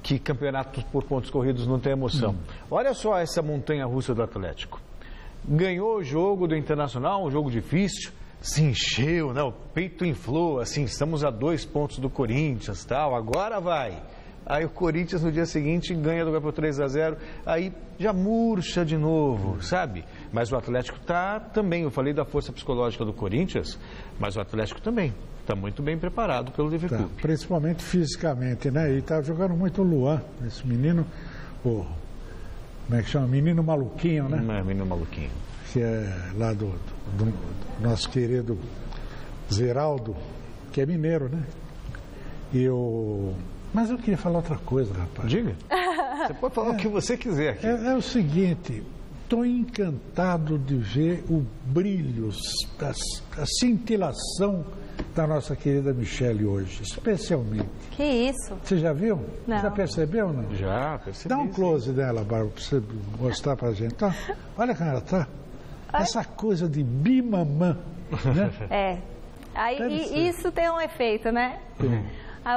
que campeonatos por pontos corridos não tem emoção. Olha só essa montanha-russa do Atlético. Ganhou o jogo do Internacional, um jogo difícil, se encheu, né? O peito inflou, assim, estamos a 2 pontos do Corinthians, tal, agora vai. Aí o Corinthians no dia seguinte ganha do por 3-0, aí já murcha de novo, sabe? Mas o Atlético tá também, eu falei da força psicológica do Corinthians, mas o Atlético também está muito bem preparado pelo Liverpool. Principalmente fisicamente, né? E tá jogando muito o Luan, esse menino, como é que chama? Menino maluquinho, né? Menino maluquinho. Que é lá do nosso querido Zeraldo, que é mineiro, né? Mas eu queria falar outra coisa, rapaz. Diga. Você pode falar o que você quiser aqui. É o seguinte, estou encantado de ver o brilho, a cintilação da nossa querida Michele hoje, especialmente. Que isso? Você já viu? Não. Já percebeu, não? Já, percebi. Dá um close dela, Bárbara, para você mostrar pra gente. Tá? Olha como ela tá. Essa coisa de bimamã, né? Isso tem um efeito, né?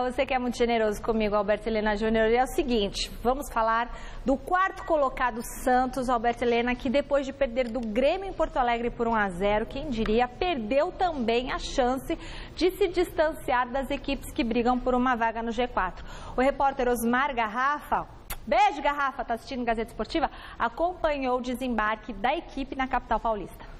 Você que é muito generoso comigo, Alberto Helena Júnior, é o seguinte, vamos falar do quarto colocado Santos, Alberto Helena, que depois de perder do Grêmio em Porto Alegre por 1-0, quem diria, perdeu também a chance de se distanciar das equipes que brigam por uma vaga no G4. O repórter Osmar Garrafa, beijo Garrafa, tá assistindo Gazeta Esportiva, acompanhou o desembarque da equipe na capital paulista.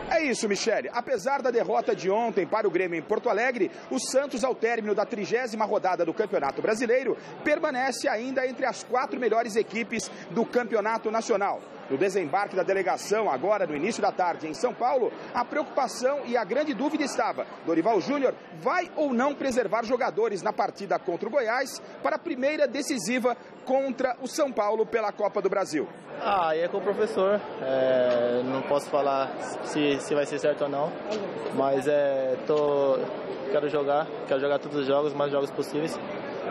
É isso, Michele. Apesar da derrota de ontem para o Grêmio em Porto Alegre, o Santos, ao término da 30ª rodada do Campeonato Brasileiro, permanece ainda entre as 4 melhores equipes do Campeonato Nacional. No desembarque da delegação, agora no início da tarde em São Paulo, a preocupação e a grande dúvida estava: Dorival Júnior vai ou não preservar jogadores na partida contra o Goiás para a primeira decisiva contra o São Paulo pela Copa do Brasil? Aí é com o professor, não posso falar se vai ser certo ou não, mas quero jogar todos os jogos, mais jogos possíveis,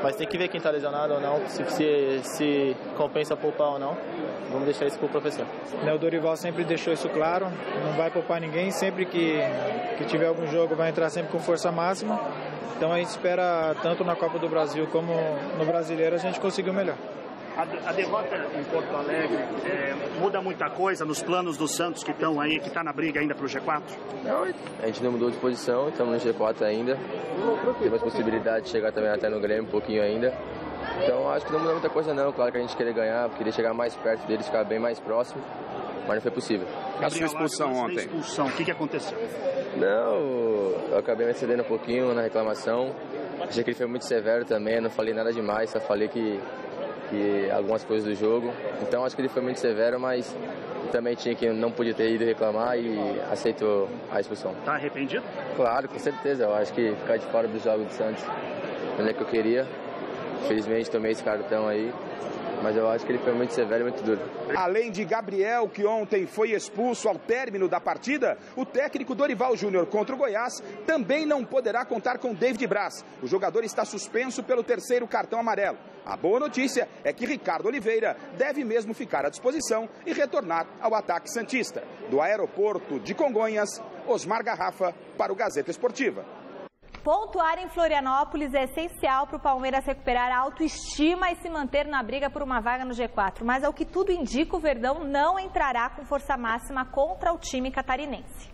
mas tem que ver quem está lesionado ou não, se compensa poupar ou não, vamos deixar isso para o professor. O Dorival sempre deixou isso claro, não vai poupar ninguém, sempre que tiver algum jogo vai entrar sempre com força máxima, então a gente espera tanto na Copa do Brasil como no Brasileiro a gente conseguir o melhor. A derrota em Porto Alegre muda muita coisa nos planos do Santos que estão aí, que está na briga ainda para o G4? Não, a gente não mudou de posição, estamos no G4 ainda. Temos possibilidade de chegar também até no Grêmio um pouquinho ainda. Então acho que não muda muita coisa não, claro que a gente queria ganhar, queria chegar mais perto deles, ficar bem mais próximo, mas não foi possível. A sua expulsão ontem? O que aconteceu? Não, eu acabei me excedendo um pouquinho na reclamação. Achei que ele foi muito severo também, não falei nada demais, só falei que algumas coisas do jogo. Então acho que ele foi muito severo, mas também não podia ter ido reclamar e aceitou a expulsão. Tá arrependido? Claro, com certeza. Eu acho que ficar de fora do jogo do Santos não é que eu queria. Infelizmente tomei esse cartão aí, mas eu acho que ele foi muito severo e muito duro. Além de Gabriel, que ontem foi expulso ao término da partida, o técnico Dorival Júnior contra o Goiás também não poderá contar com David Braz. O jogador está suspenso pelo 3º cartão amarelo. A boa notícia é que Ricardo Oliveira deve mesmo ficar à disposição e retornar ao ataque santista. Do aeroporto de Congonhas, Osmar Garrafa para o Gazeta Esportiva. Pontuar em Florianópolis é essencial para o Palmeiras recuperar a autoestima e se manter na briga por uma vaga no G4. Mas ao que tudo indica, o Verdão não entrará com força máxima contra o time catarinense.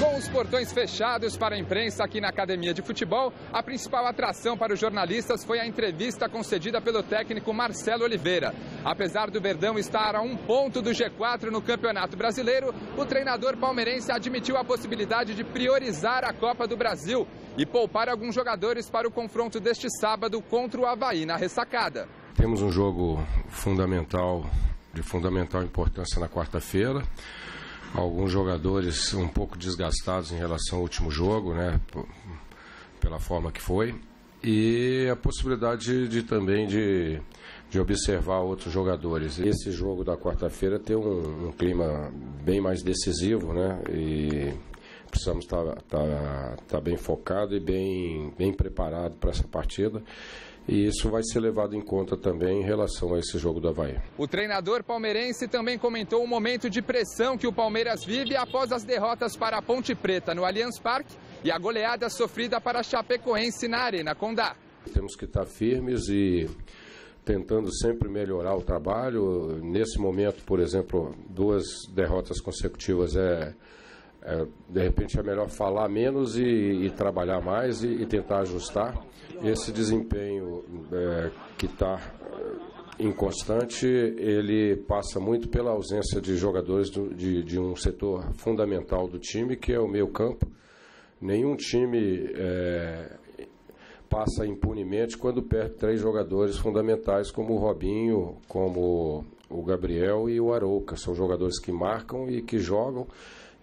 Com os portões fechados para a imprensa aqui na Academia de Futebol, a principal atração para os jornalistas foi a entrevista concedida pelo técnico Marcelo Oliveira. Apesar do Verdão estar a 1 ponto do G4 no Campeonato Brasileiro, o treinador palmeirense admitiu a possibilidade de priorizar a Copa do Brasil e poupar alguns jogadores para o confronto deste sábado contra o Avaí na ressacada. Temos um jogo fundamental, de fundamental importância na quarta-feira. Alguns jogadores um pouco desgastados em relação ao último jogo, né, pela forma que foi, e a possibilidade também de observar outros jogadores. Esse jogo da quarta-feira tem um clima bem mais decisivo, né, e precisamos estar bem focado e bem preparado para essa partida. E isso vai ser levado em conta também em relação a esse jogo do Avaí. O treinador palmeirense também comentou o momento de pressão que o Palmeiras vive após as derrotas para a Ponte Preta no Allianz Parque e a goleada sofrida para a Chapecoense na Arena Condá. Temos que estar firmes e tentando sempre melhorar o trabalho. Nesse momento, por exemplo, 2 derrotas consecutivas de repente é melhor falar menos e trabalhar mais e tentar ajustar. Esse desempenho que está inconstante, ele passa muito pela ausência de jogadores de um setor fundamental do time, que é o meio-campo. Nenhum time passa impunemente quando perde 3 jogadores fundamentais, como o Robinho, como o Gabriel e o Arouca. São jogadores que marcam e que jogam.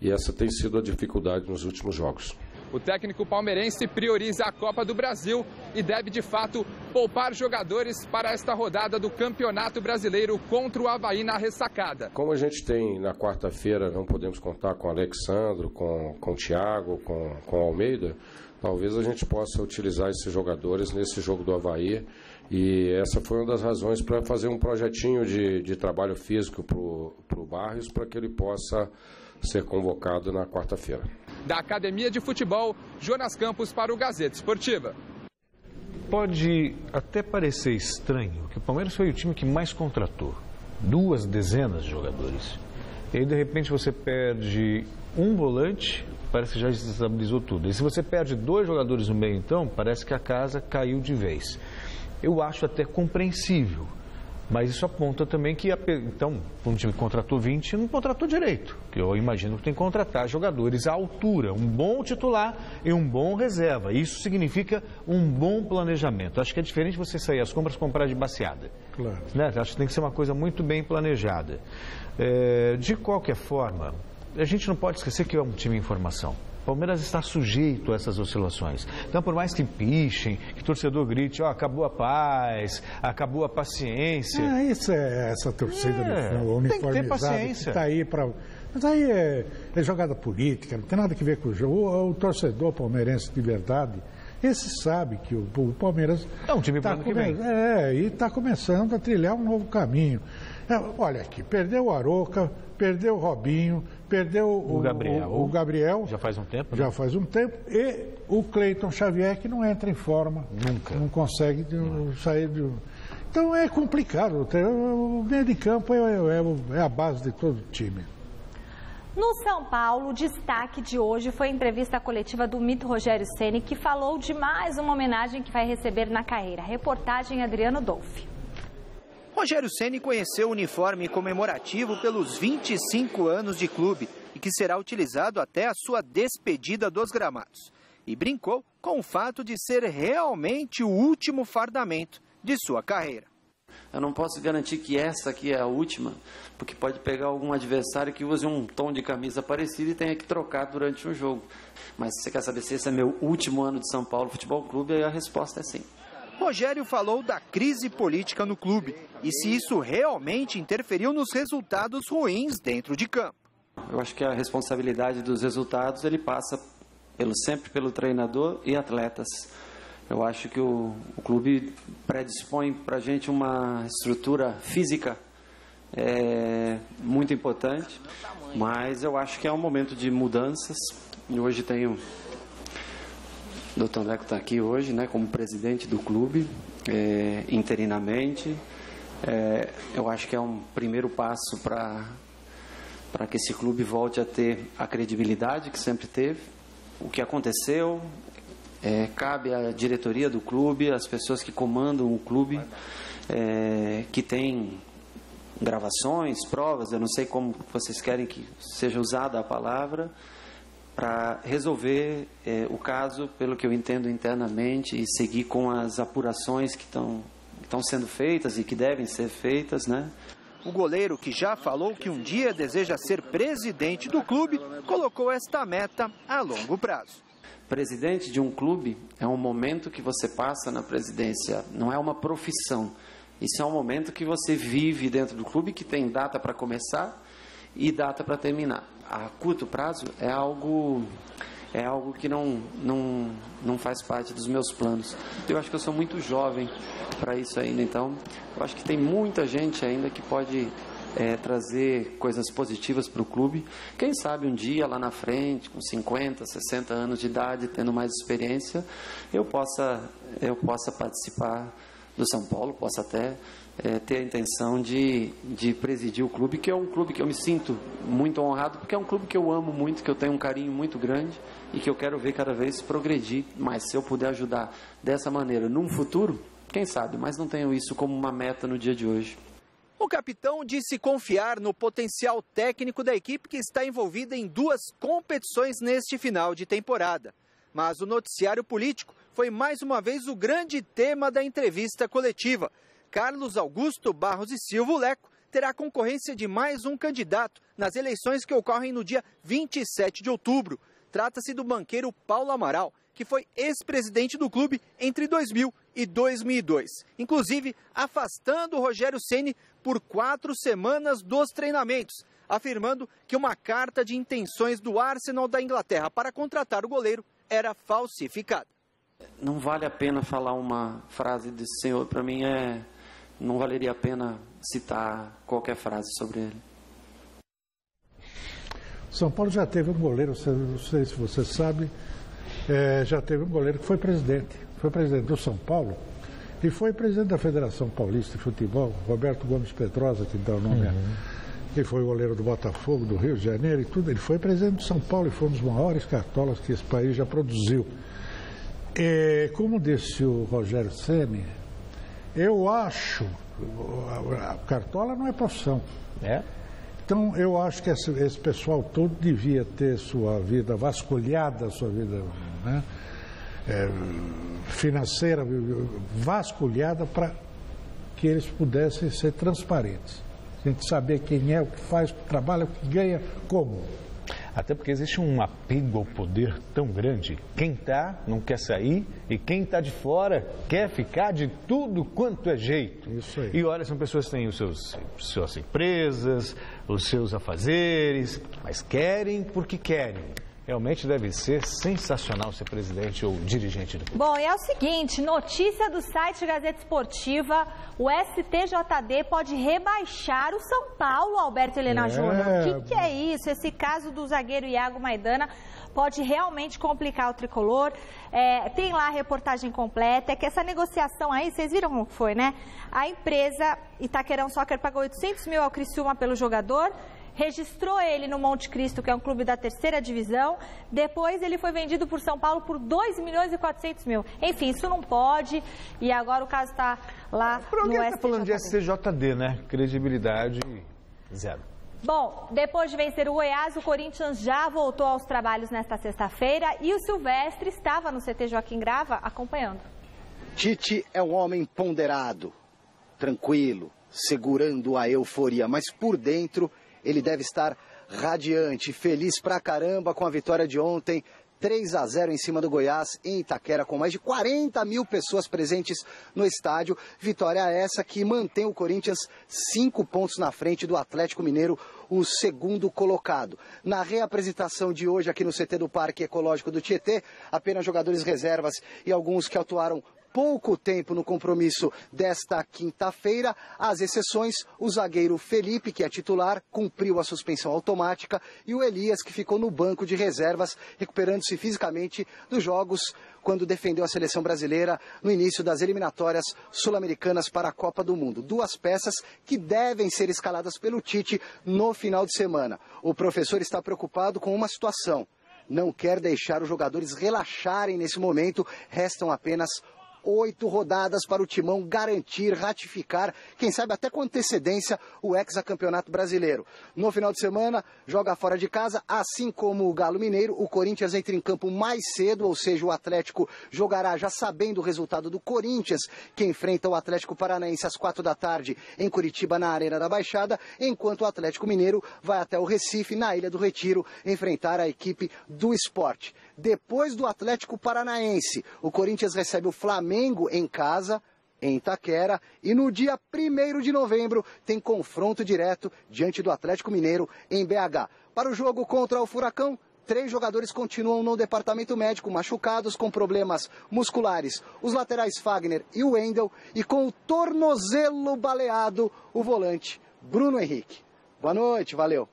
e essa tem sido a dificuldade nos últimos jogos. O técnico palmeirense prioriza a Copa do Brasil e deve, de fato, poupar jogadores para esta rodada do Campeonato Brasileiro contra o Avaí na ressacada. Como a gente tem na quarta-feira, não podemos contar com o Alexandro, com o Thiago, com o Almeida, talvez a gente possa utilizar esses jogadores nesse jogo do Avaí. E essa foi uma das razões para fazer um projetinho de trabalho físico para o Barrios, para que ele possa ser convocado na quarta-feira. Da Academia de Futebol, Jonas Campos para o Gazeta Esportiva. Pode até parecer estranho que o Palmeiras foi o time que mais contratou. 2 dezenas de jogadores. E aí, de repente, você perde um volante, parece que já desestabilizou tudo. E se você perde 2 jogadores no meio, então, parece que a casa caiu de vez. Eu acho até compreensível. Mas isso aponta também que, então, um time que contratou 20 não contratou direito. Que eu imagino que tem que contratar jogadores à altura, um bom titular e um bom reserva. Isso significa um bom planejamento. Acho que é diferente você sair às compras e comprar de baseada. Claro. Né? Acho que tem que ser uma coisa muito bem planejada. De qualquer forma, a gente não pode esquecer que é um time em formação. O Palmeiras está sujeito a essas oscilações. Então, por mais que pichem, que o torcedor grite, acabou a paz, acabou a paciência. Isso é essa torcida uniformizada que está aí para... Mas aí é jogada política, não tem nada a ver com o jogo. O torcedor palmeirense de verdade, esse sabe que o Palmeiras... É um time para ano que vem. E está começando a trilhar um novo caminho. Olha aqui, perdeu o Arouca, perdeu o Robinho, perdeu o Gabriel. Já faz um tempo, né? Já faz um tempo. E o Cleiton Xavier, que não entra em forma. Nunca. Não consegue sair de... Então é complicado. O meio de campo é a base de todo o time. No São Paulo, o destaque de hoje foi a entrevista coletiva do mito Rogério Ceni, que falou de mais uma homenagem que vai receber na carreira. Reportagem Adriano Dolfi. Rogério Ceni conheceu o uniforme comemorativo pelos 25 anos de clube e que será utilizado até a sua despedida dos gramados. E brincou com o fato de ser realmente o último fardamento de sua carreira. Eu não posso garantir que essa aqui é a última, porque pode pegar algum adversário que use um tom de camisa parecido e tenha que trocar durante um jogo. Mas se você quer saber se esse é meu último ano de São Paulo Futebol Clube, aí a resposta é sim. Rogério falou da crise política no clube e se isso realmente interferiu nos resultados ruins dentro de campo. Eu acho que a responsabilidade dos resultados ele passa sempre pelo treinador e atletas. Eu acho que o clube predispõe para a gente uma estrutura física muito importante, mas eu acho que é um momento de mudanças. E hoje tenho... O Dr. Leco está aqui hoje, né, como presidente do clube, interinamente. Eu acho que é um primeiro passo para que esse clube volte a ter a credibilidade que sempre teve. O que aconteceu cabe à diretoria do clube, às pessoas que comandam o clube, que tem gravações, provas, eu não sei como vocês querem que seja usada a palavra, para resolver o caso, pelo que eu entendo internamente, e seguir com as apurações que estão sendo feitas e que devem ser feitas, né? O goleiro, que já falou que um dia deseja ser presidente do clube, colocou esta meta a longo prazo. Presidente de um clube é um momento que você passa na presidência, não é uma profissão. Isso é um momento que você vive dentro do clube, que tem data para começar e data para terminar. A curto prazo é algo que não faz parte dos meus planos. Eu acho que eu sou muito jovem para isso ainda, então eu acho que tem muita gente ainda que pode trazer coisas positivas para o clube. Quem sabe um dia lá na frente, com 50, 60 anos de idade, tendo mais experiência, eu possa participar do São Paulo, possa até ter a intenção de presidir o clube, que é um clube que eu me sinto muito honrado, porque é um clube que eu amo muito, que eu tenho um carinho muito grande e que eu quero ver cada vez progredir. Mas se eu puder ajudar dessa maneira num futuro, quem sabe, mas não tenho isso como uma meta no dia de hoje. O capitão disse confiar no potencial técnico da equipe, que está envolvida em 2 competições neste final de temporada. Mas o noticiário político foi mais uma vez o grande tema da entrevista coletiva. Carlos Augusto Barros e Silva, Leco, terá a concorrência de mais um candidato nas eleições que ocorrem no dia 27 de outubro. Trata-se do banqueiro Paulo Amaral, que foi ex-presidente do clube entre 2000 e 2002. Inclusive, afastando o Rogério Ceni por 4 semanas dos treinamentos, afirmando que uma carta de intenções do Arsenal da Inglaterra para contratar o goleiro era falsificada. Não vale a pena falar uma frase desse senhor. Para mim, não valeria a pena citar qualquer frase sobre ele. São Paulo já teve um goleiro, não sei se você sabe, já teve um goleiro que foi presidente do São Paulo e foi presidente da Federação Paulista de Futebol, Roberto Gomes Pedrosa, que dá o nome, que foi o goleiro do Botafogo, do Rio de Janeiro e tudo. Ele foi presidente de São Paulo e foi um dos maiores cartolas que esse país já produziu. E, como disse o Rogério Ceni, eu acho, a cartola não é profissão. Então, eu acho que esse pessoal todo devia ter sua vida vasculhada, sua vida financeira vasculhada para que eles pudessem ser transparentes. A gente saber quem é, o que faz, o que trabalha, o que ganha, como. Até porque existe um apego ao poder tão grande. Quem está não quer sair e quem está de fora quer ficar de tudo quanto é jeito. Isso aí. E olha, são pessoas que têm suas empresas, os seus afazeres, mas querem porque querem. Realmente deve ser sensacional ser presidente ou dirigente do clube. Bom, e é o seguinte, notícia do site Gazeta Esportiva, o STJD pode rebaixar o São Paulo, Alberto Helena Júnior. O que é isso? Esse caso do zagueiro Iago Maidana pode realmente complicar o tricolor. Tem lá a reportagem completa, é que essa negociação aí, vocês viram como foi, né? A empresa Itaquerão Soccer pagou 800 mil ao Criciúma pelo jogador, registrou ele no Monte Cristo, que é um clube da 3ª divisão. Depois ele foi vendido por São Paulo por 2 milhões e 400 mil. Enfim, isso não pode. E agora o caso está lá no STJD. Está falando de STJD, né? Credibilidade zero. Bom, depois de vencer o Goiás, o Corinthians já voltou aos trabalhos nesta sexta-feira e o Silvestre estava no CT Joaquim Grava acompanhando. Tite é um homem ponderado, tranquilo, segurando a euforia, mas por dentro ele deve estar radiante, feliz pra caramba com a vitória de ontem, 3-0 em cima do Goiás, em Itaquera, com mais de 40 mil pessoas presentes no estádio. Vitória essa que mantém o Corinthians 5 pontos na frente do Atlético Mineiro, o segundo colocado. Na reapresentação de hoje aqui no CT do Parque Ecológico do Tietê, apenas jogadores reservas e alguns que atuaram pouco tempo no compromisso desta quinta-feira. As exceções, o zagueiro Felipe, que é titular, cumpriu a suspensão automática, e o Elias, que ficou no banco de reservas, recuperando-se fisicamente dos jogos quando defendeu a seleção brasileira no início das eliminatórias sul-americanas para a Copa do Mundo. 2 peças que devem ser escaladas pelo Tite no final de semana. O professor está preocupado com uma situação. Não quer deixar os jogadores relaxarem nesse momento. Restam apenas 8 rodadas para o Timão garantir, ratificar, quem sabe até com antecedência, o hexacampeonato brasileiro. No final de semana, joga fora de casa, assim como o Galo Mineiro. O Corinthians entra em campo mais cedo, ou seja, o Atlético jogará já sabendo o resultado do Corinthians, que enfrenta o Atlético Paranaense às 4 da tarde em Curitiba, na Arena da Baixada, enquanto o Atlético Mineiro vai até o Recife, na Ilha do Retiro, enfrentar a equipe do Sport. Depois do Atlético Paranaense, o Corinthians recebe o Flamengo em casa, em Itaquera, e no dia 1º de novembro tem confronto direto diante do Atlético Mineiro em BH. Para o jogo contra o Furacão, 3 jogadores continuam no departamento médico, machucados com problemas musculares. Os laterais Fagner e o Wendel, e com o tornozelo baleado, o volante Bruno Henrique. Boa noite, valeu.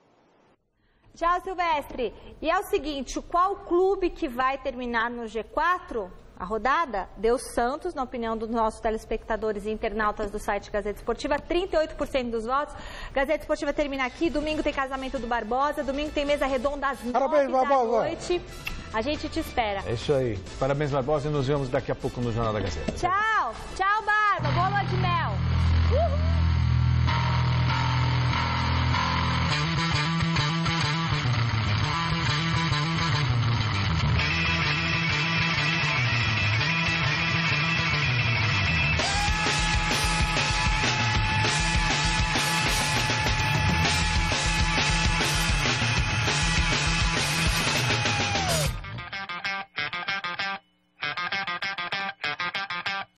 Tchau, Silvestre. E é o seguinte, qual clube que vai terminar no G4? A rodada deu Santos, na opinião dos nossos telespectadores e internautas do site Gazeta Esportiva, 38% dos votos. Gazeta Esportiva termina aqui, domingo tem casamento do Barbosa, domingo tem mesa redonda às 9 da noite. A gente te espera. É isso aí. Parabéns, Barbosa, e nos vemos daqui a pouco no Jornal da Gazeta. Tchau. Tchau, Barba. Boa noite